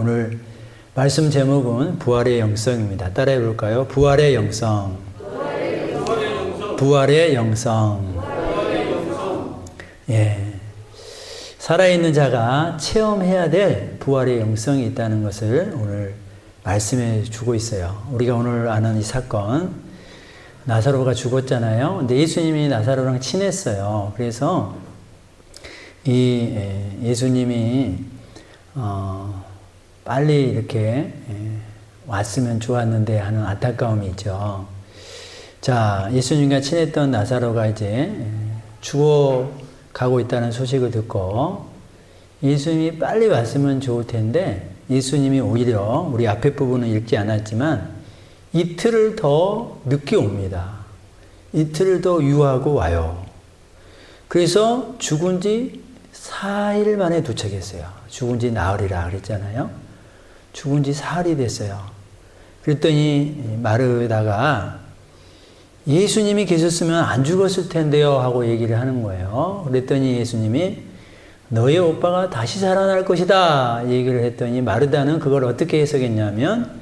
오늘 말씀 제목은 부활의 영성입니다. 따라해 볼까요? 부활의 영성. 부활의 영성. 예. 살아있는 자가 체험해야 될 부활의 영성이 있다는 것을 오늘 말씀해 주고 있어요. 우리가 오늘 아는 이 사건, 나사로가 죽었잖아요. 근데 예수님이 나사로랑 친했어요. 그래서 이 예수님이 빨리 이렇게 왔으면 좋았는데 하는 안타까움이 있죠. 자, 예수님과 친했던 나사로가 이제 죽어가고 있다는 소식을 듣고 예수님이 빨리 왔으면 좋을 텐데 예수님이 오히려 우리 앞에 부분은 읽지 않았지만 이틀을 더 늦게 옵니다. 이틀을 더 유하고 와요. 그래서 죽은 지 4일 만에 도착했어요. 죽은 지 나흘이라 그랬잖아요. 죽은 지 사흘이 됐어요. 그랬더니 마르다가 예수님이 계셨으면 안 죽었을 텐데요 하고 얘기를 하는 거예요. 그랬더니 예수님이 너의 오빠가 다시 살아날 것이다 얘기를 했더니 마르다는 그걸 어떻게 해석했냐면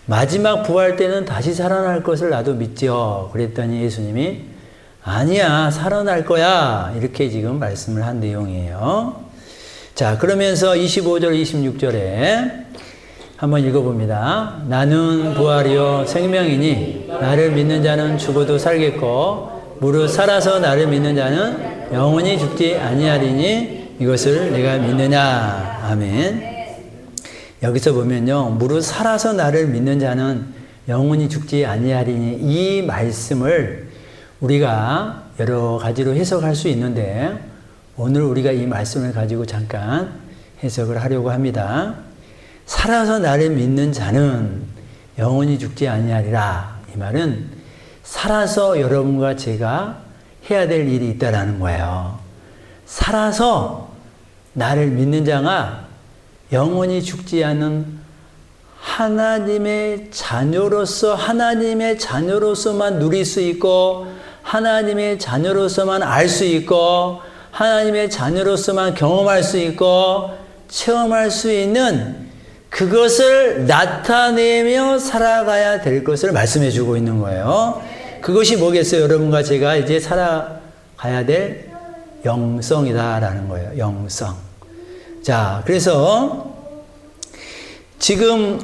마지막 부활 때는 다시 살아날 것을 나도 믿죠. 그랬더니 예수님이 아니야, 살아날 거야 이렇게 지금 말씀을 한 내용이에요. 자, 그러면서 25절 26절에 한번 읽어봅니다. 나는 부활이요 생명이니 나를 믿는 자는 죽어도 살겠고 무릇 살아서 나를 믿는 자는 영원히 죽지 아니하리니 이것을 내가 믿느냐. 아멘. 여기서 보면요, 무릇 살아서 나를 믿는 자는 영원히 죽지 아니하리니 이 말씀을 우리가 여러 가지로 해석할 수 있는데 오늘 우리가 이 말씀을 가지고 잠깐 해석을 하려고 합니다. 살아서 나를 믿는 자는 영원히 죽지 아니하리라. 이 말은 살아서 여러분과 제가 해야 될 일이 있다라는 거예요. 살아서 나를 믿는 자가 영원히 죽지 않는 하나님의 자녀로서만 누릴 수 있고 하나님의 자녀로서만 알 수 있고 하나님의 자녀로서만 경험할 수 있고 체험할 수 있는 그것을 나타내며 살아가야 될 것을 말씀해 주고 있는 거예요. 그것이 뭐겠어요? 여러분과 제가 이제 살아가야 될 영성이다라는 거예요. 영성. 자, 그래서 지금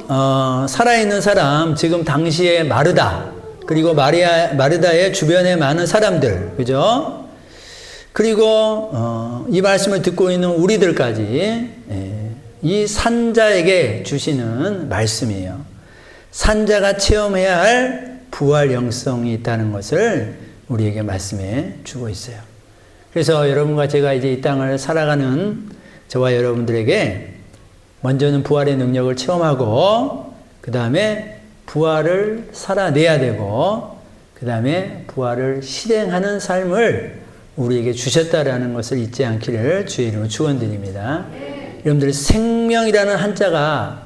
살아있는 사람, 지금 당시에 마르다, 그리고 마르다의 주변에 많은 사람들, 그죠? 그리고 이 말씀을 듣고 있는 우리들까지 이 산자에게 주시는 말씀이에요. 산자가 체험해야 할 부활 영성이 있다는 것을 우리에게 말씀해 주고 있어요. 그래서 여러분과 제가 이제 이 땅을 살아가는 저와 여러분들에게 먼저는 부활의 능력을 체험하고 그 다음에 부활을 살아내야 되고 그 다음에 부활을 실행하는 삶을 우리에게 주셨다라는 것을 잊지 않기를 주의 이름으로 축원드립니다. 여러분들 생명이라는 한자가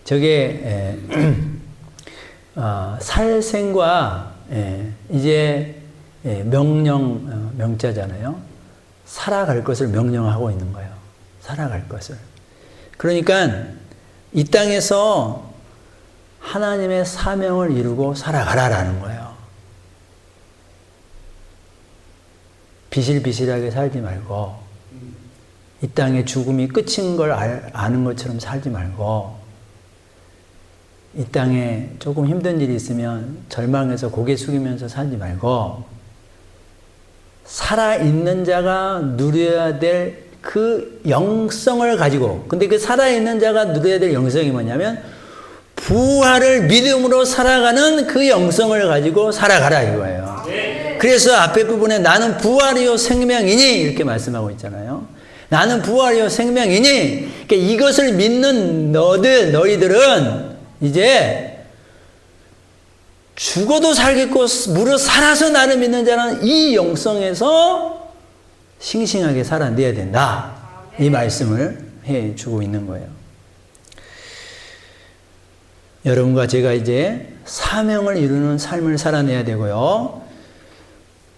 저게 살생과 이제 명자잖아요. 살아갈 것을 명령하고 있는 거예요. 살아갈 것을. 그러니까 이 땅에서 하나님의 사명을 이루고 살아가라라는 거예요. 비실비실하게 살지 말고 이 땅의 죽음이 끝인 걸 아는 것처럼 살지 말고 이 땅에 조금 힘든 일이 있으면 절망해서 고개 숙이면서 살지 말고 살아있는 자가 누려야 될 그 영성을 가지고, 근데 그 살아있는 자가 누려야 될 영성이 뭐냐면 부활을 믿음으로 살아가는 그 영성을 가지고 살아가라 이거예요. 그래서 앞에 부분에 나는 부활이요 생명이니 이렇게 말씀하고 있잖아요. 나는 부활이요 생명이니, 그러니까 이것을 믿는 너희들은 이제 죽어도 살겠고 무릇 살아서 나를 믿는 자는 이 영성에서 싱싱하게 살아내야 된다. 이 말씀을 해주고 있는 거예요. 여러분과 제가 이제 사명을 이루는 삶을 살아내야 되고요.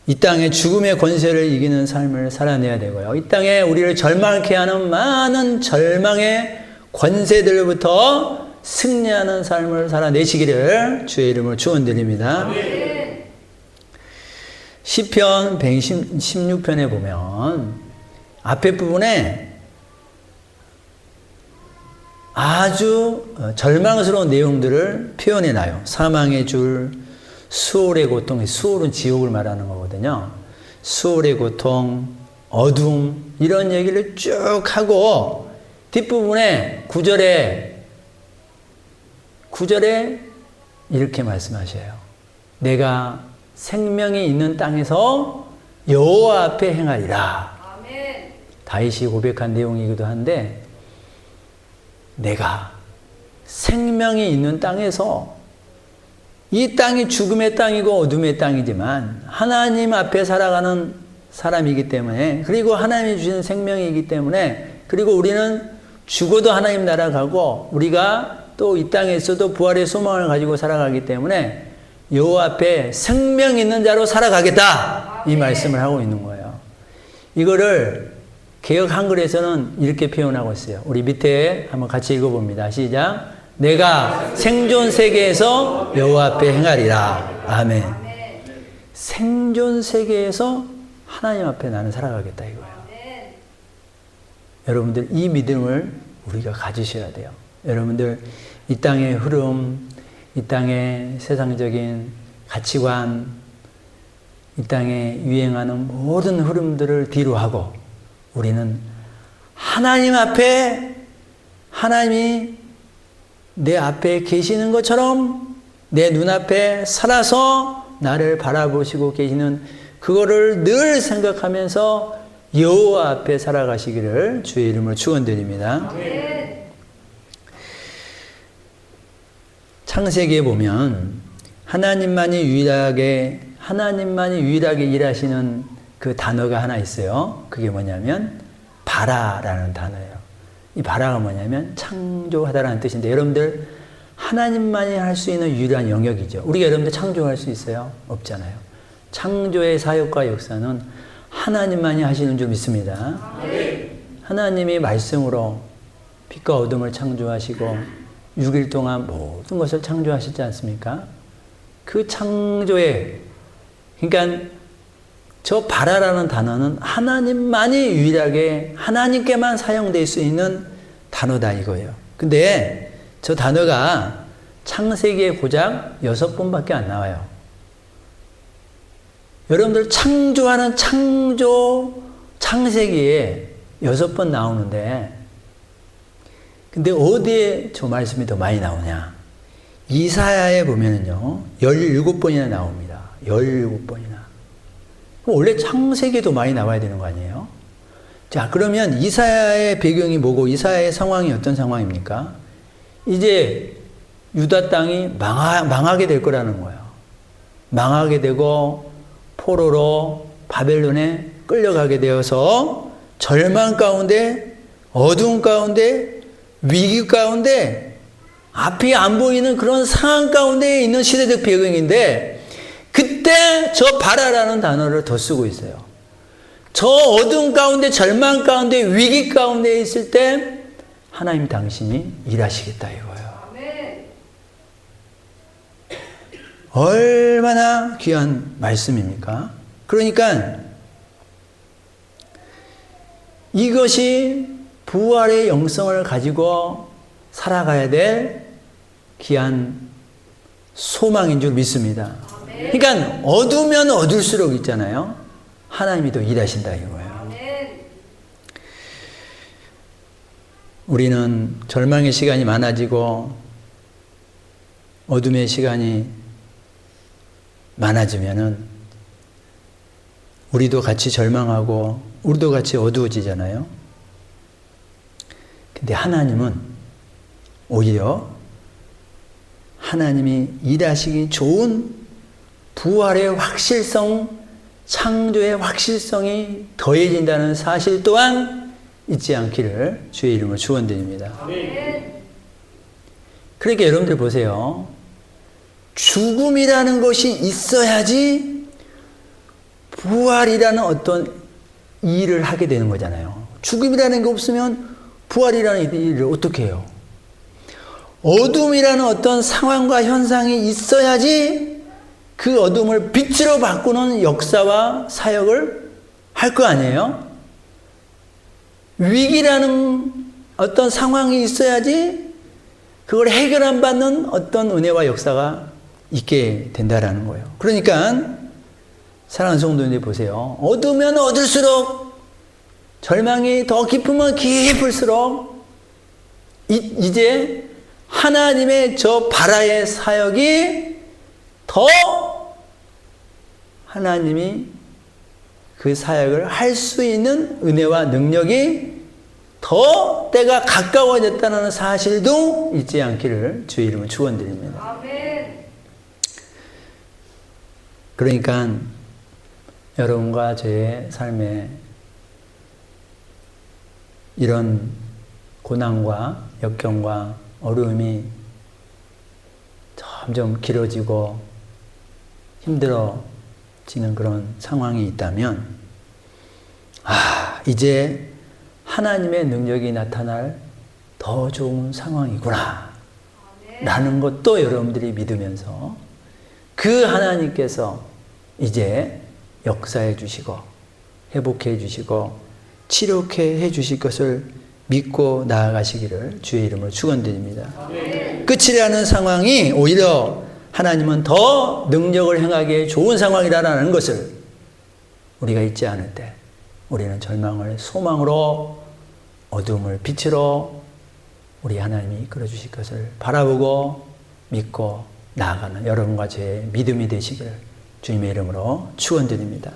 이 땅의 죽음의 권세를 이기는 삶을 살아내야 되고요. 이 땅에 우리를 절망케 하는 많은 절망의 권세들로부터 승리하는 삶을 살아내시기를 주의 이름으로 축원드립니다. 시편 116편에 보면 앞에 부분에 아주 절망스러운 내용들을 표현해놔요. 사망의 줄, 수월의 고통, 수월은 지옥을 말하는 거거든요. 수월의 고통, 어둠 이런 얘기를 쭉 하고 뒷부분에 9절에 이렇게 말씀하셔요. 내가 생명이 있는 땅에서 여호와 앞에 행하리라. 아멘. 다윗이 고백한 내용이기도 한데 내가 생명이 있는 땅에서 이 땅이 죽음의 땅이고 어둠의 땅이지만 하나님 앞에 살아가는 사람이기 때문에 그리고 하나님이 주신 생명이기 때문에 그리고 우리는 죽어도 하나님 나라 가고 우리가 또 이 땅에 있어도 부활의 소망을 가지고 살아가기 때문에 여호와 앞에 생명 있는 자로 살아가겠다 이 말씀을 하고 있는 거예요. 이거를 개역 한글에서는 이렇게 표현하고 있어요. 우리 밑에 한번 같이 읽어봅니다. 시작. 내가 생존 세계에서 여호와 앞에 행하리라. 아멘. 생존 세계에서 하나님 앞에 나는 살아가겠다 이거예요. 여러분들 이 믿음을 우리가 가지셔야 돼요. 여러분들 이 땅의 흐름, 이 땅의 세상적인 가치관, 이 땅에 유행하는 모든 흐름들을 뒤로 하고 우리는 하나님 앞에 하나님이 내 앞에 계시는 것처럼 내 눈앞에 살아서 나를 바라보시고 계시는 그거를 늘 생각하면서 여호와 앞에 살아가시기를 주의 이름으로 축원드립니다. 창세기에 보면 하나님만이 유일하게 일하시는 그 단어가 하나 있어요. 그게 뭐냐면 바라라는 단어예요. 이 바라가 뭐냐면 창조하다라는 뜻인데 여러분들 하나님만이 할 수 있는 유일한 영역이죠. 우리가 여러분들 창조할 수 있어요? 없잖아요. 창조의 사역과 역사는 하나님만이 하시는 줄 믿습니다. 하나님이 말씀으로 빛과 어둠을 창조하시고 6일 동안 모든 것을 창조하시지 않습니까? 그 창조에 그러니까 저 바라라는 단어는 하나님만이 유일하게 하나님께만 사용될 수 있는 단어다 이거예요. 근데 저 단어가 창세기에 고작 6번밖에 안 나와요. 여러분들 창조하는 창세기에 6번 나오는데 근데 어디에 저 말씀이 더 많이 나오냐? 이사야에 보면은요 17번이나 나옵니다. 17번이나. 원래 창세기에도 많이 나와야 되는 거 아니에요? 자, 그러면 이사야의 배경이 뭐고 이사야의 상황이 어떤 상황입니까? 이제 유다 땅이 망하게 될 거라는 거예요. 망하게 되고 포로로 바벨론에 끌려가게 되어서 절망 가운데 어두운 가운데 위기 가운데 앞이 안 보이는 그런 상황 가운데 있는 시대적 배경인데 그때 저 바라라는 단어를 더 쓰고 있어요. 저 어두운 가운데 절망 가운데 위기 가운데 있을 때 하나님 당신이 일하시겠다 이거예요. 얼마나 귀한 말씀입니까? 그러니까 이것이 부활의 영성을 가지고 살아가야 될 귀한 소망인 줄 믿습니다. 그러니까 어두우면 어둘수록 있잖아요. 하나님이 더 일하신다 이거예요. 우리는 절망의 시간이 많아지고 어둠의 시간이 많아지면은 우리도 같이 절망하고 우리도 같이 어두워지잖아요. 근데 하나님은 오히려 하나님이 일하시기 좋은 부활의 확실성, 창조의 확실성이 더해진다는 사실 또한 잊지 않기를 주의 이름으로 축원드립니다. 그러니까 여러분들 보세요. 죽음이라는 것이 있어야지 부활이라는 어떤 일을 하게 되는 거잖아요. 죽음이라는 게 없으면 부활이라는 일을 어떻게 해요? 어둠이라는 어떤 상황과 현상이 있어야지 그 어둠을 빛으로 바꾸는 역사와 사역을 할 거 아니에요? 위기라는 어떤 상황이 있어야지 그걸 해결 안 받는 어떤 은혜와 역사가 있게 된다라는 거예요. 그러니까 사랑하는 성도님들 보세요. 얻으면 얻을수록 절망이 더 깊으면 깊을수록 이제 하나님의 저 바라의 사역이 더 하나님이 그 사역을 할 수 있는 은혜와 능력이 더 때가 가까워졌다는 사실도 잊지 않기를 주의 이름으로 축원드립니다. 아멘. 그러니까 여러분과 저의 삶에 이런 고난과 역경과 어려움이 점점 길어지고 힘들어지는 그런 상황이 있다면, 이제 하나님의 능력이 나타날 더 좋은 상황이구나 라는 것도 여러분들이 믿으면서 그 하나님께서 이제 역사해 주시고 회복해 주시고 치료해 해 주실 것을 믿고 나아가시기를 주의 이름으로 축원드립니다. 끝이라는 상황이 오히려 하나님은 더 능력을 행하기에 좋은 상황이라는 것을 우리가 잊지 않을 때 우리는 절망을 소망으로 어둠을 빛으로 우리 하나님이 이끌어 주실 것을 바라보고 믿고 나아가는 여러분과 제 믿음이 되시기를 주님의 이름으로 축원드립니다.